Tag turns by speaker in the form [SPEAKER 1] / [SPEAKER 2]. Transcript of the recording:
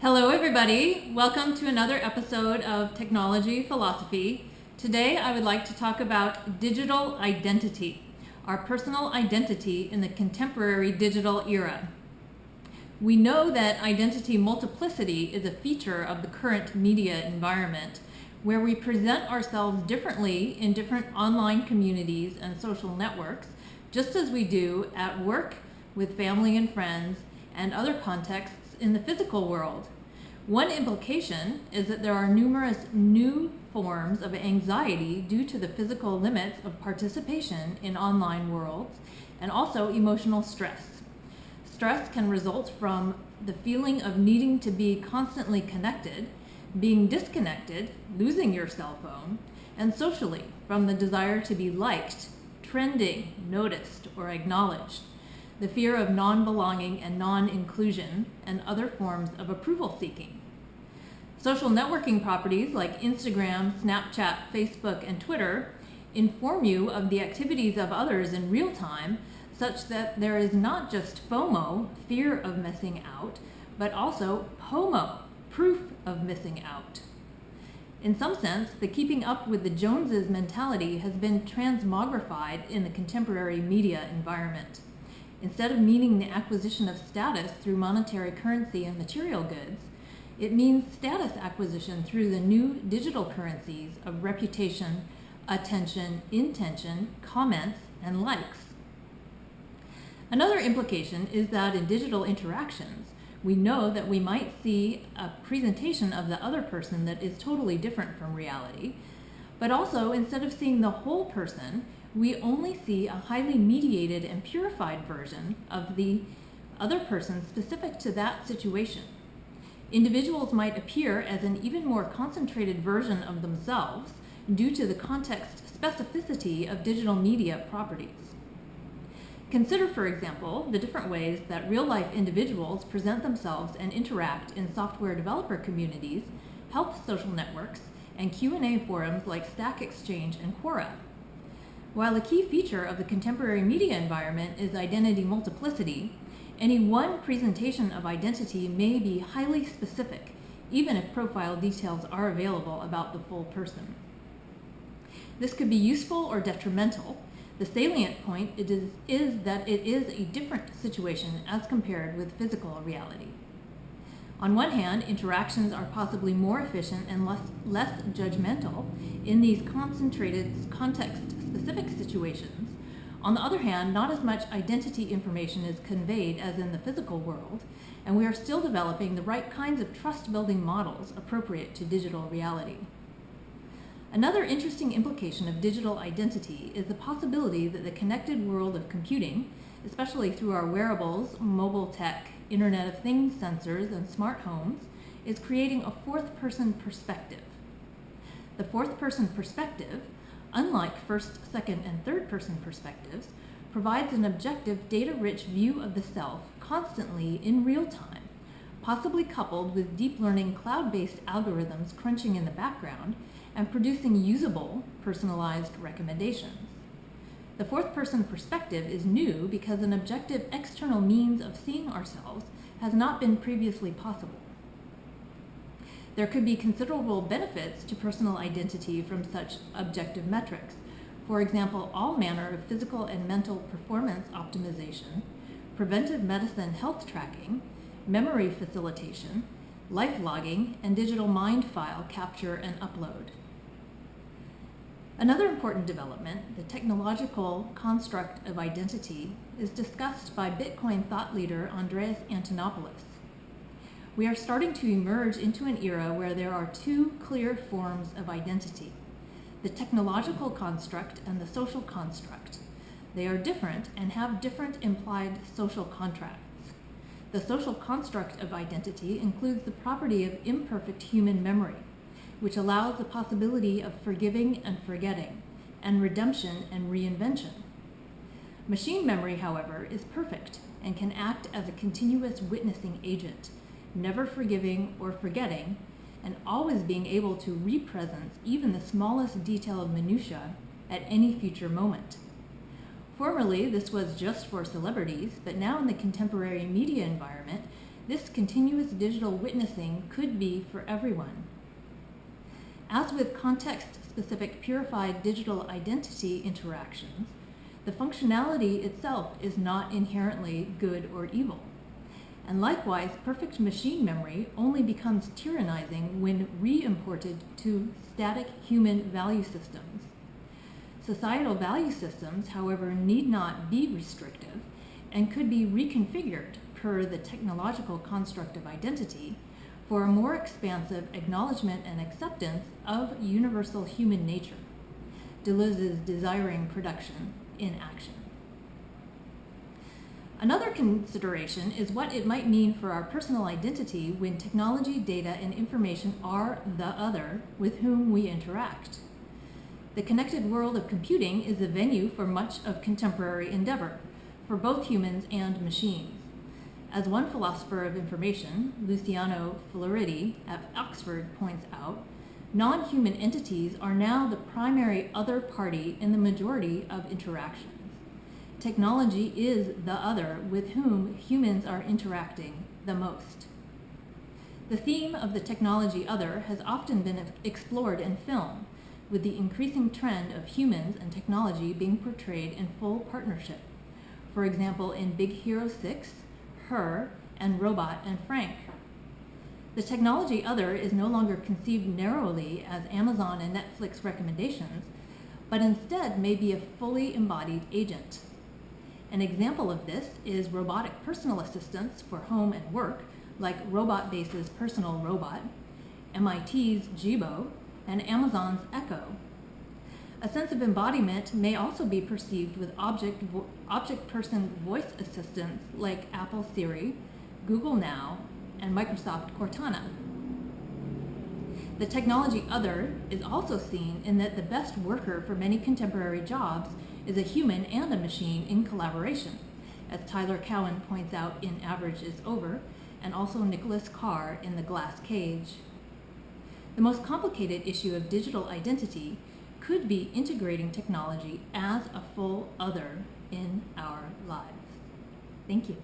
[SPEAKER 1] Hello everybody, welcome to another episode of Technology Philosophy. Today I would like to talk about digital identity, our personal identity in the contemporary digital era. We know that identity multiplicity is a feature of the current media environment, where we present ourselves differently in different online communities and social networks, just as we do at work, with family and friends, and other contexts in the physical world. One implication is that there are numerous new forms of anxiety due to the physical limits of participation in online worlds, and also emotional stress. Stress can result from the feeling of needing to be constantly connected, being disconnected, losing your cell phone, and socially from the desire to be liked, trending, noticed, or acknowledged, the fear of non-belonging and non-inclusion, and other forms of approval seeking. Social networking properties like Instagram, Snapchat, Facebook, and Twitter inform you of the activities of others in real time, such that there is not just FOMO, fear of missing out, but also POMO, proof of missing out. In some sense, the keeping up with the Joneses mentality has been transmogrified in the contemporary media environment. Instead of meaning the acquisition of status through monetary currency and material goods, it means status acquisition through the new digital currencies of reputation, attention, intention, comments, and likes. Another implication is that in digital interactions, we know that we might see a presentation of the other person that is totally different from reality, but also instead of seeing the whole person, we only see a highly mediated and purified version of the other person specific to that situation. Individuals might appear as an even more concentrated version of themselves due to the context specificity of digital media properties. Consider, for example, the different ways that real-life individuals present themselves and interact in software developer communities, health social networks, and Q&A forums like Stack Exchange and Quora. While a key feature of the contemporary media environment is identity multiplicity, any one presentation of identity may be highly specific, even if profile details are available about the full person. This could be useful or detrimental. The salient point is that it is a different situation as compared with physical reality. On one hand, interactions are possibly more efficient and less judgmental in these concentrated context-specific situations. On the other hand, not as much identity information is conveyed as in the physical world, and we are still developing the right kinds of trust-building models appropriate to digital reality. Another interesting implication of digital identity is the possibility that the connected world of computing, especially through our wearables, mobile tech, Internet of Things sensors, and smart homes, is creating a fourth-person perspective. The fourth-person perspective, unlike first, second, and third-person perspectives, provides an objective, data-rich view of the self constantly in real time, possibly coupled with deep learning cloud-based algorithms crunching in the background and producing usable, personalized recommendations. The fourth-person perspective is new because an objective external means of seeing ourselves has not been previously possible. There could be considerable benefits to personal identity from such objective metrics. For example, all manner of physical and mental performance optimization, preventive medicine health tracking, memory facilitation, life logging, and digital mind file capture and upload. Another important development, the technological construct of identity, is discussed by Bitcoin thought leader Andreas Antonopoulos. We are starting to emerge into an era where there are two clear forms of identity, the technological construct and the social construct. They are different and have different implied social contracts. The social construct of identity includes the property of imperfect human memory, which allows the possibility of forgiving and forgetting, and redemption and reinvention. Machine memory, however, is perfect and can act as a continuous witnessing agent, never forgiving or forgetting, and always being able to represent even the smallest detail of minutiae at any future moment. Formerly, this was just for celebrities, but now in the contemporary media environment, this continuous digital witnessing could be for everyone. As with context-specific purified digital identity interactions, the functionality itself is not inherently good or evil. And likewise, perfect machine memory only becomes tyrannizing when re-imported to static human value systems. Societal value systems, however, need not be restrictive and could be reconfigured per the technological construct of identity for a more expansive acknowledgement and acceptance of universal human nature, Deleuze's desiring production in action. Another consideration is what it might mean for our personal identity when technology, data, and information are the other with whom we interact. The connected world of computing is the venue for much of contemporary endeavor, for both humans and machines. As one philosopher of information, Luciano Floridi at Oxford, points out, non-human entities are now the primary other party in the majority of interactions. Technology is the other with whom humans are interacting the most. The theme of the technology other has often been explored in film, with the increasing trend of humans and technology being portrayed in full partnership. For example, in Big Hero 6, Her, and Robot and Frank. The technology other is no longer conceived narrowly as Amazon and Netflix recommendations, but instead may be a fully embodied agent. An example of this is robotic personal assistants for home and work, like Robot-Base's Personal Robot, MIT's Jibo, and Amazon's Echo. A sense of embodiment may also be perceived with object-person voice assistants like Apple Siri, Google Now, and Microsoft Cortana. The technology other is also seen in that the best worker for many contemporary jobs is a human and a machine in collaboration, as Tyler Cowen points out in Average is Over, and also Nicholas Carr in The Glass Cage. The most complicated issue of digital identity could be integrating technology as a full other in our lives. Thank you.